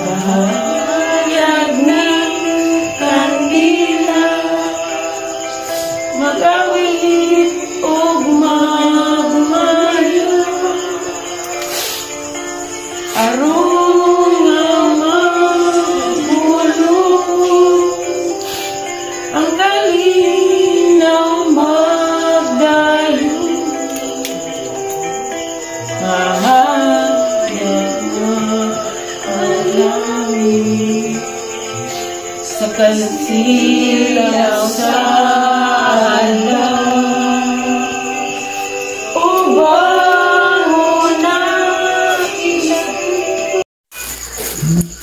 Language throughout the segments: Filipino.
Hayag ng kandila, mag-awit o magmayo, arong ang magulong, ang kalinaw magdayo. Sa kalsilaw sa alaw,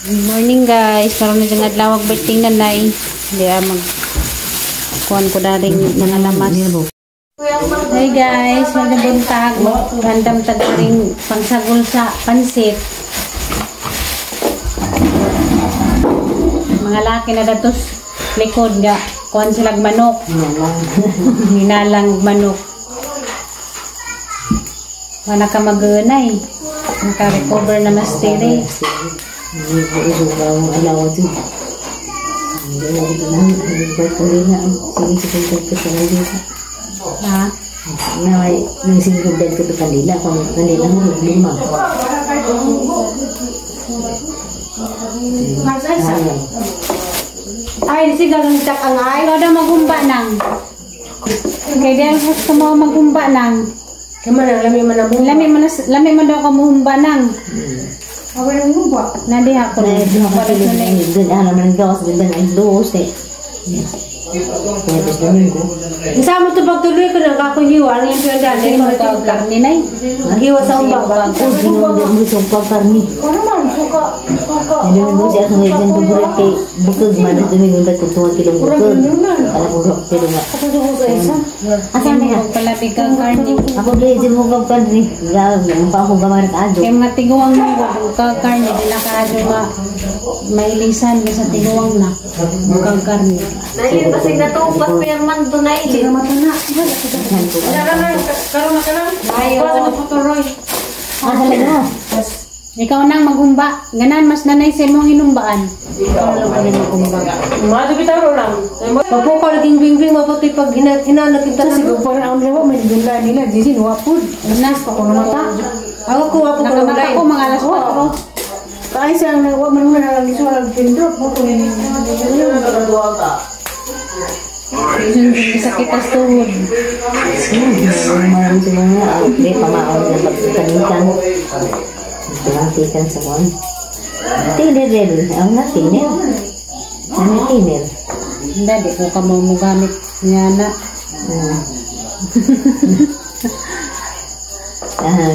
Good morning guys, karon na jangad lawag birthday nanay. Hindi mag-kuhan ko daring mga lamas. Hey guys, magandang buntag. Handam tagaring pangsagol sa pansit. Mga laki na datos likod nga kuhan silang manok. Hinalang manok. Wala ka mag-unay. Naka-recover na mastere. Ha? Nang singgugdan ko ito kanila. Kung kanila mo lima. Ay, sige gagang tak ang ay. Ikaw daw magumba nang. Kaya dahil gusto mo magumba nang. Kamana, lami man ang mumba. Lami man daw ka muhumba nang. Awal ang mumba. Nadi ako na. Alam man ang gawas, ganda na ang dos eh. Kaya tapos domingo. Isa mo ito pagtuloy ko na kakuhiwa. Ano yung pinagdaan? Hindi mo ito karni na eh. Hiwa sa umbang. Ginong mo sa umbang karni. Ano man? Suka. Hindi mo siya kung ngayon bubulit kay bukod man. Domingo ba't kung 2 kilong bukod. Alam mo pero nga. Asan na yan? Palapig kang karni. Ako blazing mo kang karni. Ang pa akong gamar ka adyo. Kaya mga tiguang mo kang karni. Hindi na kaadyo mailisan sa tiguang na. Kang karni. Nahin kasi natupas perman doon na ilin. Sige mata na. Karoon na ka lang. Ayaw. Basta magputuloy. Talaga. Ikaw nang magumba. Ganan mas nanay sa imong hinumbaan. Ikaw lang ka rin magumba. Madubitaro lang. Papo ka naging bing-bing mabuti pag hinanap kita na. Siguro parang ang lewa may gula nila. Disin wapod. Ganas pa ko na mata. Ako ko wapo ko Nakamata ko mga alas 4. Kaya siyang nagwa man nga nalagi siya nagpindrop mo kung hindi Sakit ang tuhod. marami sila nga okay, pamaon na pagkakanikan pagkakanikan sa kuwan tiner rin, ang nga tiner ano tiner? Hindi, di ko ka mo gamit nga na.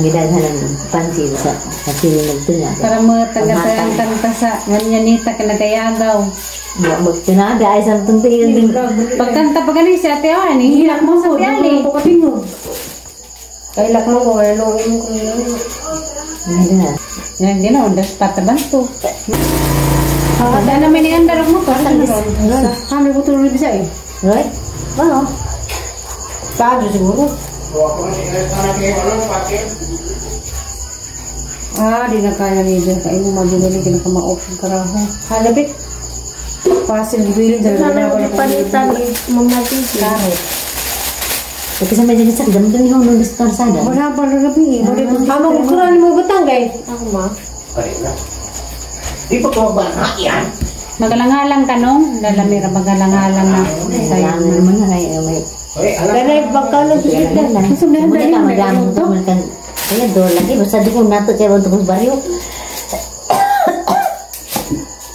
Gidadhan ng pansin sa kasinunod ito niya Para mo taga-tayang tanta ganyanita ka nagayagaw. magtunada ay sa tuntiyan din Pagkanta pa galing si Ate Ani, hilak mo sa piyali. kailak mo kung ano yung Yan, di na, undas patabanto. Ada naman ni Andar mo to. Kami ko tuloy bisa eh. right? Ano? Paano siguro? Di na kaya ni Diyan. Kaya mo mabili ka na kamaop ng karaho. Halabit. Pasil gibilin dyan. Sana mo palitan mga titi. Kasi sa medyo sa dam dun yung nung sa sada. Wala pa na gabi. Amo ko kuran mo gutang guys. Ako ma. Di pa ko ba na yan? Magalang-halang ka nung. Lalamira magalang-halang na. Sayang naman na may Ganay bakalan sa kita na. muna ka madamong to man kan kaya do lagi basta di ko nato kaya untuk baryo.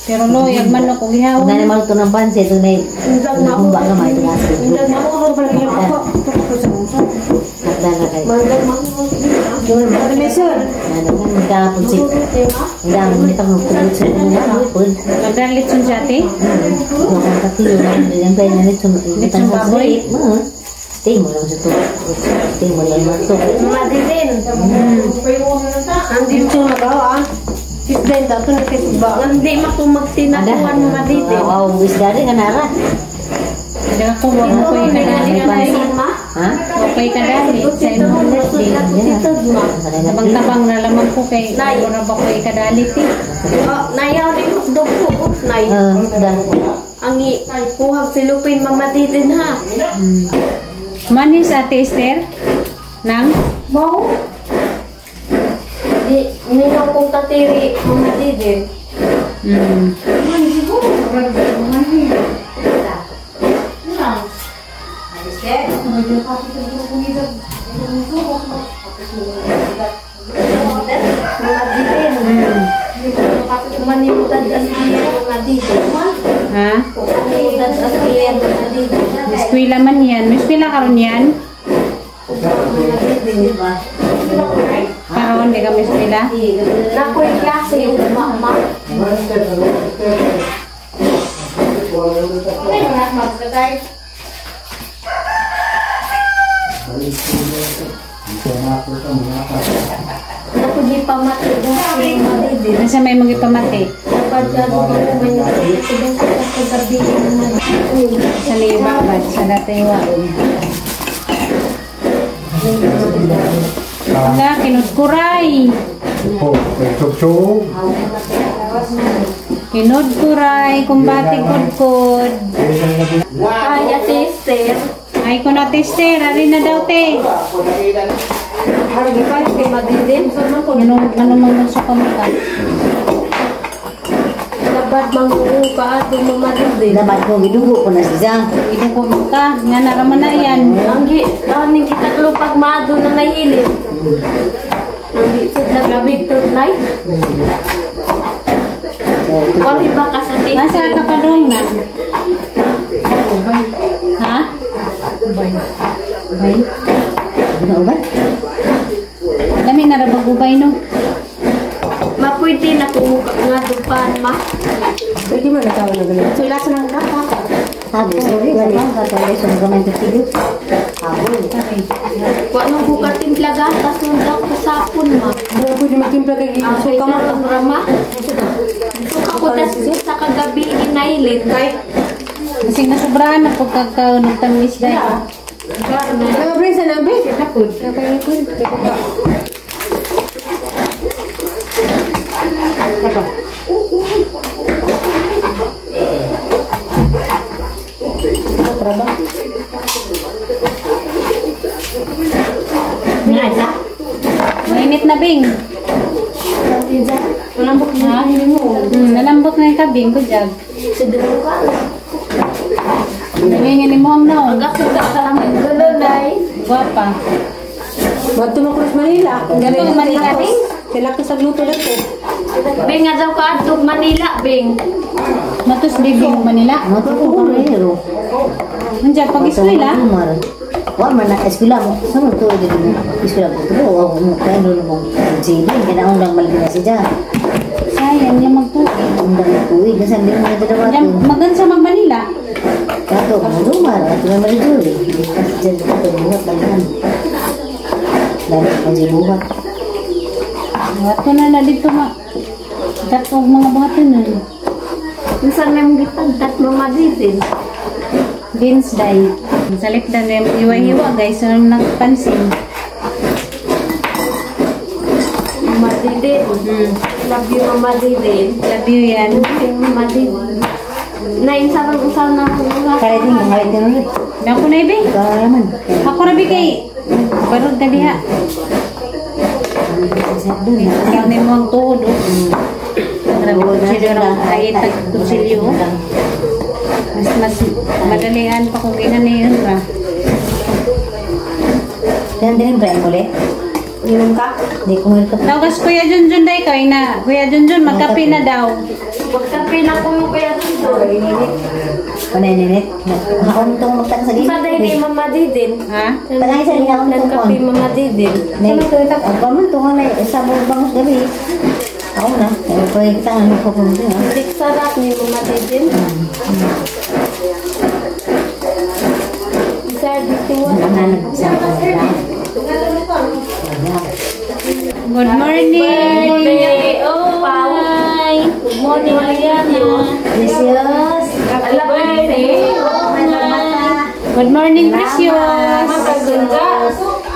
Pero lo, yung manok kung ihaw. Kung na maluto ng pansit, ito na yung ba nga may tunas. Handa na kayo. Ano may sir? Magkakapon si handa mo nito ang magtulog sa mga hapon. Magdang litson siya, ate? Huwag kang katilo na yung pwede na nito. Litson baboy? Stay mo lang sa ito. Stay mo lang sa ito. Madidin. Andito na ka ah. Isda ito na kisba. Hindi makumagtinakuan mo madidin. Wow, isda rin ka nara. Hindi ako, huwag mo ko yung May kanali. pansin ma? Ha? Okay ka dali. Sa imong birthday. Tabang-tabang na lamang ko kay mura ba ko ikadalit eh. Nayaw rin mo daw po. Nay. Ang kuhag silupin mamatidin ha. Manis Ate Esther? Nang? Mau? Di, nino kong tatiri mamatidin. Manimutan asliyan mamatidin. Ha? Manimutan asliyan mamatidin. Eskwela man yan. May eskwela karon yan? Karon, di kami eskwela? Nakoy klase yung mama. Naku di pa matidin. Nasa may mga ipamati? Sa libabat, sa datiwa. Wala, kinudkuray. Kinudkuray, kumbati kudkud. Ay, Ate Esther. Ay, kung Ate Esther, ari na daw te. Hargi pa rin kay Madidin. Ano mang sa kamika? Dapat manguuka at Madidin. Dapat ko gidugo ko na siya. Ito ko ka, nga naraman na yan. Ang kita lupag mado na nahilip. Ang naglabig to night. Wali ba ka sa titi? Nasa ka pa doon na? Ha? Ubay. Ano ba? Dami na rabag ubay no? Mapwede na kumuka nga dupan ma. Pwede mo natawa na ganun. So, ilasa ng kaka. Sabi, sorry, wala ka tayo sa gamay ng tigil. Kung anong buka timplaga, tas nung daw kasapon ma. Pwede magtimpla kay So, kamarang rama. So, ako tas sa kagabi inailin. Kahit Kasi nasubrahan na pagkakaw ng tamis dahil. Nagabring sa nabi? Napod. Napod. Mainit na bing. malambot na mo. Nalambot na yung kabing ko dyan. Nabingin ni mo ang no. Agak-agak ka lang gulay. Guwapa. Bato mo Cruz Manila. Ganito Manila bing? Sila ko sa gluto na to. Bing nga daw ka atog Manila, Bing. Matos bibing Manila. Mato ko kamero. Nandiyan pag eskwela. Wah mana eskwela mo. Sama to di eskwela mo. To wa mo kaya dulu mo. Jadi kena undang balik na siya. Sayang yung magtuwi. Undang tuwi kasi hindi mo nagdadawat. Magan sa Manila. Kato mo dumar at naman dulu. Jadi to mo balikan. Dari panjibuhat. Buhat ko na dito ma. Datog mga buhatin na. Minsan may mga gitagdat mo madisin. Beans dye. Sa lipdan na yung hiwa-hiwa guys. So nagpansin. Madidin. Love you, Mama Didin. Love you yan. Mama Didin. Nainsaran-usal na mga. Kaya din mo ngayon din ulit. Naku na ibe. Kalaman. Ako rabi kay. Barod na diha. Kaya mo ang tuhod. Kutsilyo lang. Ay kutsilyo. Mas madalian pa kung ginaniyan ba. Dan din ba yung ulit? Inom ka? Hindi ko ngayon kapag. Tawagas Kuya Junjun day kay na. Kuya Junjun magkape na daw. Magkape na ko yung kaya dito. Pananinit. Ako nitong magtang sa Isa din ni Mama Didin. Ha? Tanay sa linya akong Nagkape Mama Didin. Ako man tungan na isa mo bangus gabi. Ako na. Pero kita nga nung pupunta. Dik sarap ni Mama Didin. Isa dito. Good morning. Oh, Hi. Good morning, Mariana. Precious. alam mo Good morning, Precious.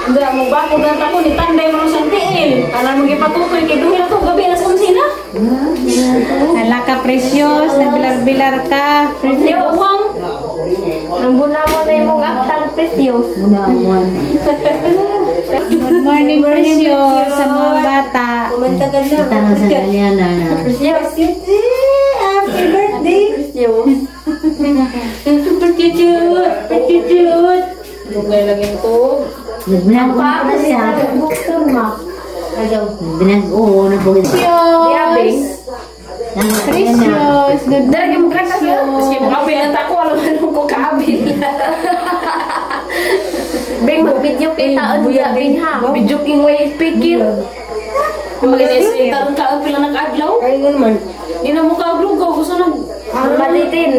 Enggak mau bako dan tako ni tanday mo sa tiil. Para magipatutoy kay duhi na to gabi alas 11 na. Hala ka, Precious. Nagbilar-bilar ka. Precious uwang. Ang buna mo na yung aktang Precious. Good morning, Precious. Sa mga bata. Kumantagan na. Tanong sa kanya na. Precious. Happy birthday. Precious. Pagkicute. Lugay lang ito. Ang papa siya. Buksan mo. Oo, nabugin. Precious. Precious. Good Dari morning, mo kanta siya. Kasi Precious. mga pinata ko, alam mo ko kaabil. Bing, mag-video kita. Bing ha. Video king way speaking. Mag-inisip, tarong ka, pila nag-adlaw. Ayun man. Di na mo ka-adlaw ka, gusto nag... Ang malitin.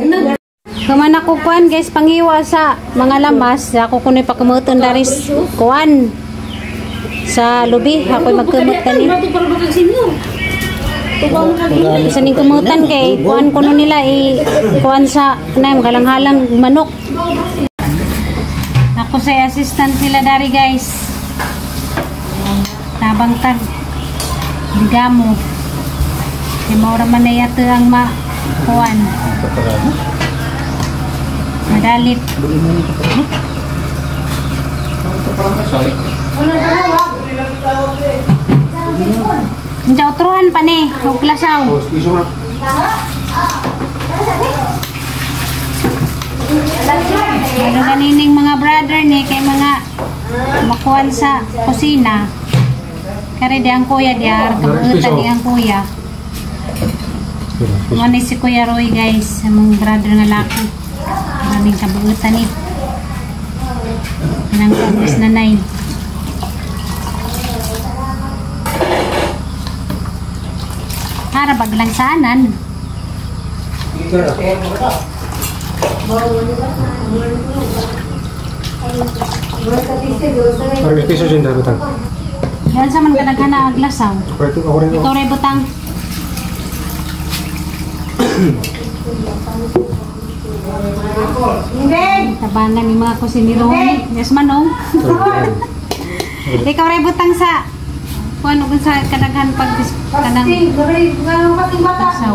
Kaman ako kuan guys, pangiwa sa mga lamas. Ako kuno'y pakumuton daris kuan. Sa lubi, ako'y magkumut tani. Bato para bakag senior. Tubang ka gini. Isa ning kumutan kay kuan kuno nila kuan sa kanay magalang-halang manok. Ako sa assistant sila dari guys. Tabang tag digamo. Di maura man na yato ang kuan. Madalit. Hindi utruhan pa ni. Huwag lasaw. Ano ganining mga brother ni kay mga makuhan sa kusina. Kaya di ang kuya diya. Kabuutan di ang kuya. Ano si Kuya Roy guys. Among brother nga laki. Maraming kabuutan ni. Nang kabis na nai. Para baglang saanan. Piso din dapat ang. Yan sa man kadaghan aglasaw. Ikaw ray butang. Tabangan ni mga kusiniro. Yes manong. Ikaw ray butang sa kuan ug sa kadaghan pag kanang aglasaw.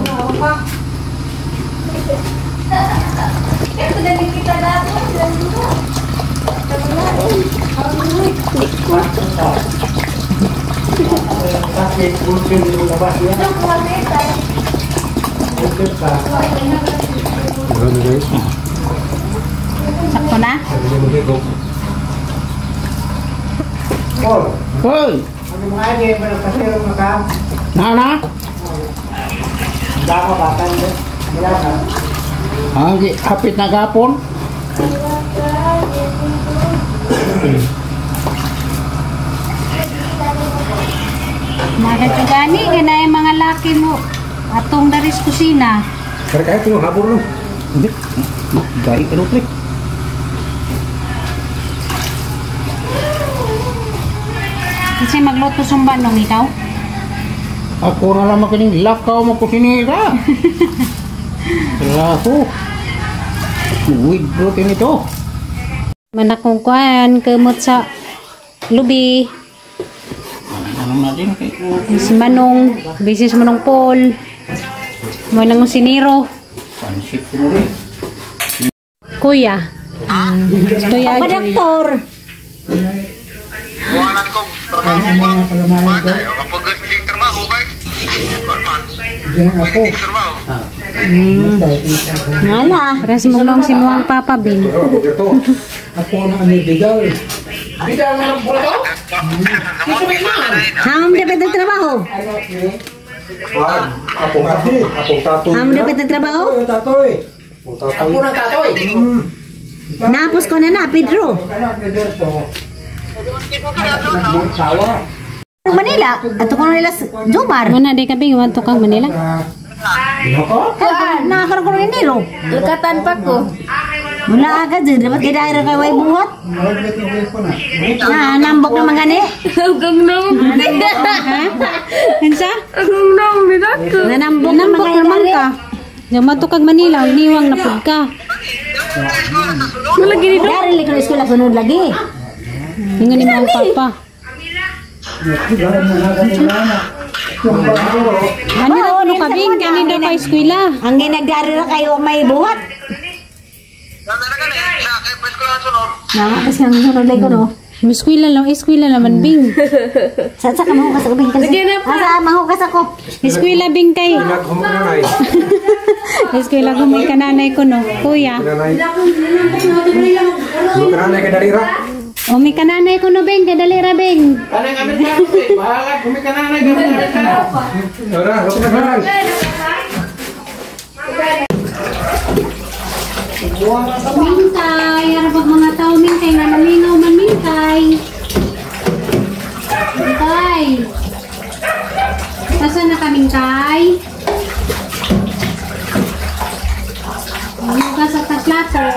Sakto na? Hoy! Nana? Hapit na gapon? Magagani ganay mga laki mo. Atong daris kusina. Kaya ito yung habor no? Hindi. Gaya ka nung klik. Kasi magluto sumba nung ikaw. Ako na lang makinig lakaw mo kusinira. Ako. With protein ito. Manakong kuan kemot sa lubi. Anong natin kay Si Manong, bisis Manong Paul. Mo nang siniro. pansit ko mo rin. Kuya. Kuya. Apa doktor? Ngala. Paras mo nang sinuang Papa Bin. Ako na ang ibigay. Hamam dapat nagtrabaho? Apong ati, apong tatoy. Hamam dapat nagtrabaho? Tatoy. Ako na tatoy. Napos ko na Pedro. Manila, ato ko nila Jomar. Mana di kabing wanto kang Manila. Nakakaroon ko ng nilo. Lukatan pa ko. Mula agad din, dapat kailangan kay way buhot. Nambok na magani. Hanggang nang. Kansa? Hanggang nang bigat ko. Nanambok na Nambok naman magani. ka. Yung matukag Manila, niwang na pud ka. Wala gini do. Dari ko eskwela sunod lagi. Ingon ni mga papa. Ano kabing kanina pa eskwela. Ang ginagdari ra kayo may buhat. Na kasi ang sunod lagi ko no. Eskwela naman bing. Sa ka mo ka sa ubing kasi. Asa mahukas ako. Eskwela bing kay. Naghumanay. Eskwela gumoy kananay ko no. Kuya. Kananay ka dalira. O may kananay ko no bing kadali ra bing. Kanay kami ka. Bahala kumi kananay ka. Ora, loko na kanang. Mingkay, harap mga tao mingkay nga nalingaw man mingkay. Mingkay. Nasaan na ka mingkay? Ano ka sa taklato?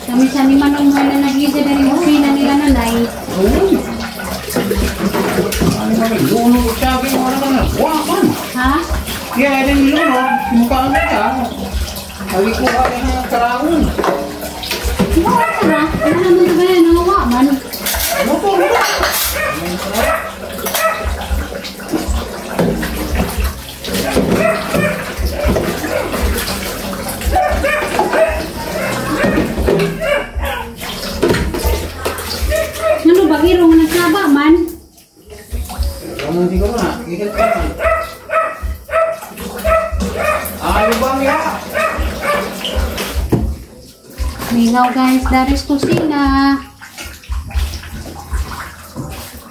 Kami-sami manong wala nag-isa na rin kusina nila nanay. Ha? Ya, ada di luar. Muka mereka. Lagi kuha ng karawon. Wala ka na. Ano naman ito ba yan? Nawawa man. Ano ba? Irong nagsaba man? Kamu tiga mana? Ikat kapan? Ayo bang ya. Mingaw guys, daris kusina.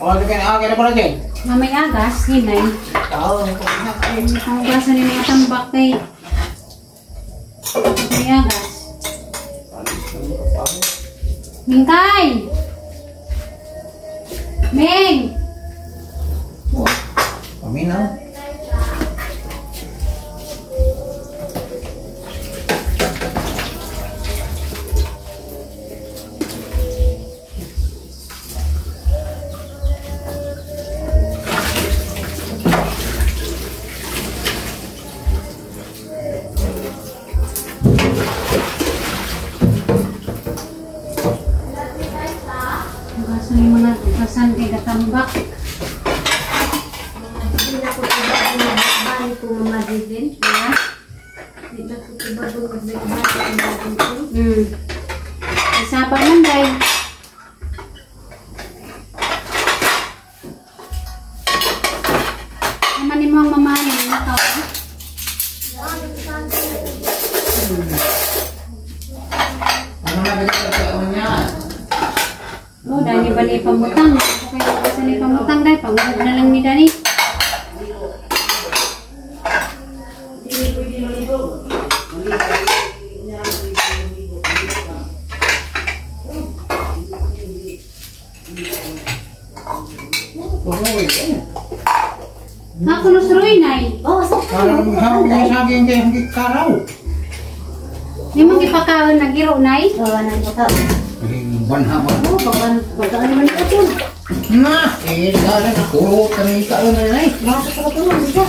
Oh, kan agak ada lagi. Mamay agas, hinay. Tahu. Ang agasan ni mga tambak kay. May agas. Mingkay! Ming! Paminaw. Agasan ni mga agasan kay katambak. Isapa man day. Naman ni mo ang mamahin na tao. Ano na kita niya? Oh, dahil ba ni pamutang? Okay, kasi ni pamutang dahil pangulog na lang ni Dani. Ako nusroy na Parang saging kayak karaw. Di mo gipakaon na giro nay? Nang baka. Banha ba? Oh, baka naman ito. Nah, dahil ako kami kaon na nay. Nasa ka to mo.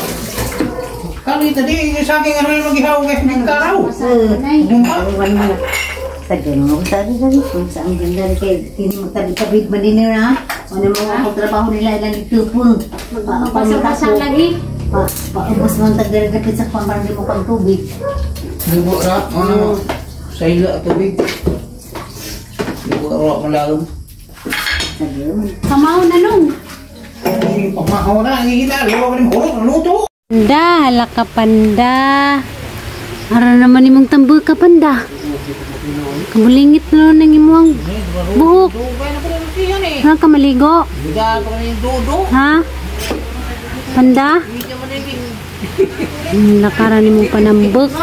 Kali tadi saging ano magihaw ng karaw. Nay. Awan mo. Sagay mo sa dali kung saan ganda kay tini magtabi-tabi man din na. Ano mo ang trabaho nila ilang itupon. Pasang lagi. Paubos man tagdagapit sa pambardi mo pang tubig. Libo ra ano sa ila tubig. Libo ra malalim. Sagay mo. Kamaw na nung. Pamahaw na ngita, libo ka rin hulog luto. Panda, hala ka panda. Ara naman imong tambol ka panda. Kamulingit na nang imong buhok. Ha ka maligo? Ha? Panda? Lakaran imong panambok.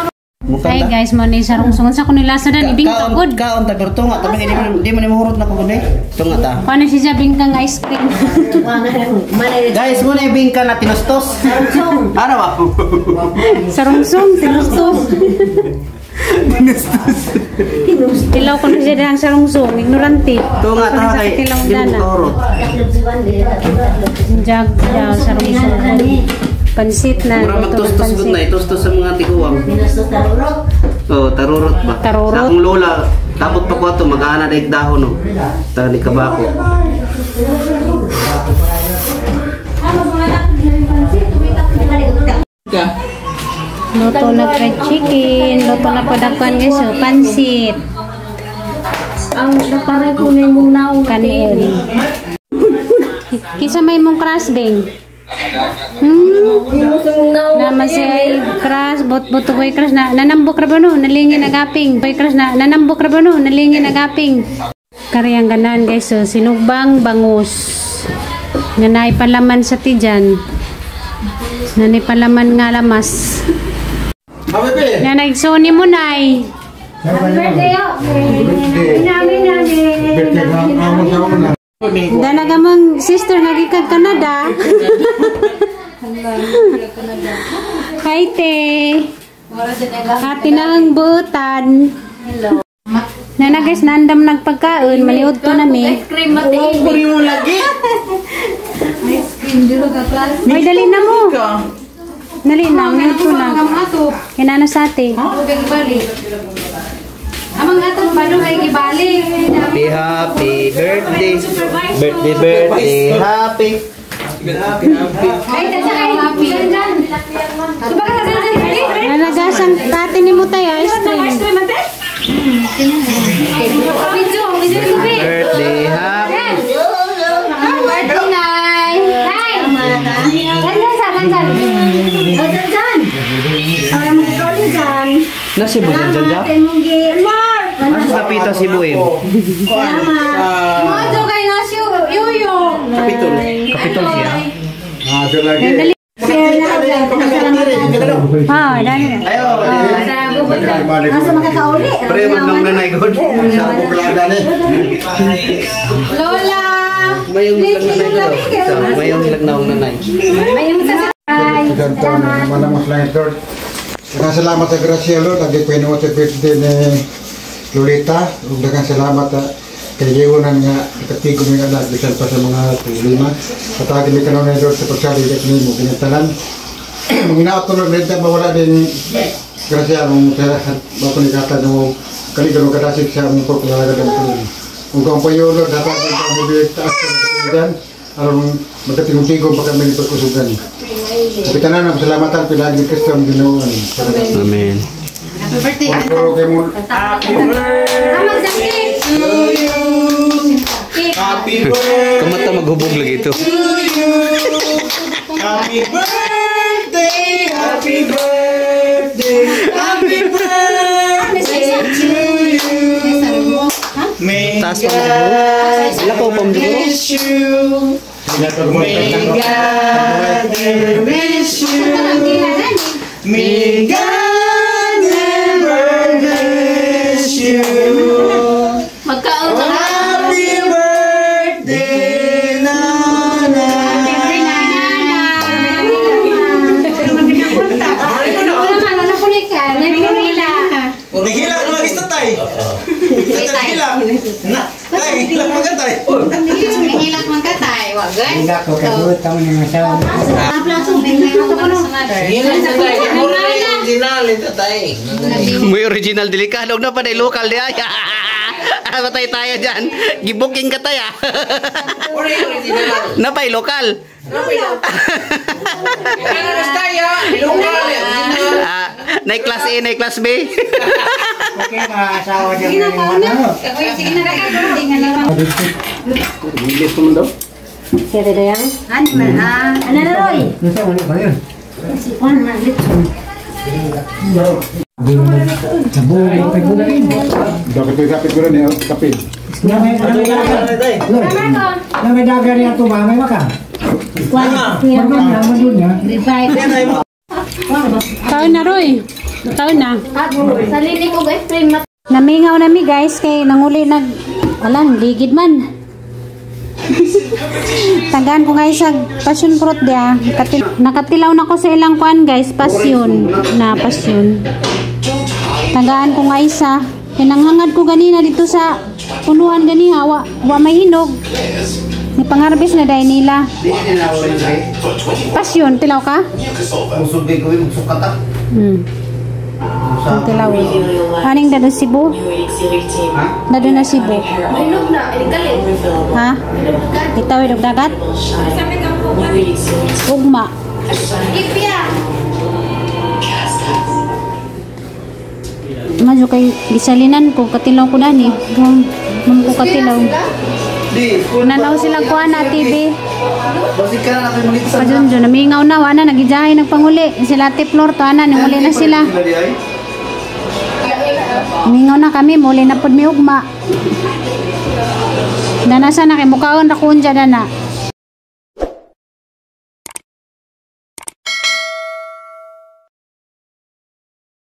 Hi guys, mo ni sarong-sungon sa kunila sa dan ibing tagod. Kaon ta berto nga tapi di man mahurot na ko gud tunga ta. Paano siya bingkang ice cream? Guys, mo na ibingka na tinustos. Ano ba? Sarong-sung, tinustos. Tilaw ko na siya dahang sarong-sung, ignorante. Tunga ta kay tilaw di mo dana. mahurot. Jag daw sarong-sung. Pansit na. Mura magtustos gud na, itustos sa mga tiguang. Minustos tarurot. Oh, tarurot ba? Tarurot. Sa akong lola, tapos pa ko ato mag-aana daig dahon no. Tani kabako. Luto na fried chicken. Luto na padakuan guys. So, pansit. Ang pare ko na yung naong Kanin. Kisa may mong crush ding. Naman siya ay crush. Buto boy crush na nanambok ra ba no? Nalingin agaping. Boy crush na nanambok ra ba no? Nalingin agaping. Kariyang ganan guys. So, sinugbang bangus. Nanay palaman sa tijan. Nanay palaman nga lamas. Nanay soni mo nay. Happy birthday, oh! Dalaga mong sister nagikag Canada. Hi te. Hati na ang buutan. Nana guys, nandam nagpagkaon, maliod to nami. Ice cream mati. Puri mo lagi. May dali na mo. Dali na, maliod to na. Kinana sa ate. Amang atong balo kay gibali. Happy birthday. Birthday, happy. Ay, tata kay happy. Suba ka sa dali. Nalagasang tate ni mo tayo, ice cream. Video, Birthday, happy. birthday nay. Nay. Dandan. Dandan. Ay, mo ko dyan. Nasi mo dyan dyan dyan? Ano sa pita si Buim? Mo kay nasyo yuyo. Kapitol. Kapitol siya. Dali. Ah, dali. Ayo. Asa makakauli? Pre, manong nanay god. Sa ako plada ni. Lola. Mayong lang nanay god. Mayong lang naong nanay. Mayong sa Ganto na manamos lang ito. Daghang salamat sa grasya Lord, agi pinuot sa birthday ni Lolita. Ug daghang salamat kay Leonan nga ikatigo mi anak bisan pa sa mga problema. Patagi mi kanon ni Lord sa pagsali dak nimo kinatanan. Munginaot Lord neta mawala din grasya mong sa bako ni kata mo kaligano kadasig sa among pagpalagad ng Ug ang payo Lord dapat ang bibigta sa katigan aron magkatingog-tingog pa kami ni pagkusugan. Kita na salamatan pinagi ni Kristo ang Ginoo. Amen. Happy birthday. Happy birthday. Kamata maghubog lagi ito. Happy birthday, happy birthday, happy birthday to you. May Taas pa mo. Lakaw pa mo dito. bless you. May God never miss you. May God never bless you. Magkaon sa Happy birthday, Nana. Nagila ko lagi sa tay. Nagila. Na, tay, hila mo ka tay. Hilak man ka tay, wagan. Hindi ko kabuot kami ng asawa. Original ito tayo. May original delikado na pa na local di ay. Matay tayo dyan. Gibuking ka tayo. Napay lokal. Nay class A, nay class B. Okay na asawa niya ng ano. Bilis ko mo daw. Kaya dito yan? Ano na Roy? Nasa ulit ba yun? Dapat ito kapit ko rin eh, kapit. May dagar niya ito ba? May maka? Naman dun niya. Taon na Roy. Taon na. Sa lilik ko guys, frame mat. Namingaw nami guys kay nanguli alam, ligid man. Tagaan ko guys sa passion fruit dia. Nakatilaw na ko sa ilang kuan guys, passion. Tagaan ko nga isa. Pinanghangad ko ganina dito sa punuan ganiha, wa may hinog. Ipangarbis na dahil nila. Di na orange ray. Pasyon, tilaw ka? Usog kay gawin, usog kata. Ang tilaw. Aning dado Cebu? Ha? Dado na Cebu. Mahilog na, galing. Ha? Itawid og dagat? Ugma. Ipya. Madyo kay gisalinan ko, katilaw ko dani. Mum ko katilaw. Di, Nanaw sila kuha na TV. basig ka na natin ulit sa Pajunjo, namingaw na, wana, nagijahay, nagpanguli. Sila tiplor to, ana, nanguli na sila. Namingaw na kami, muli na pod mi ugma. Danasa na kay mukhaon ra kunja dana.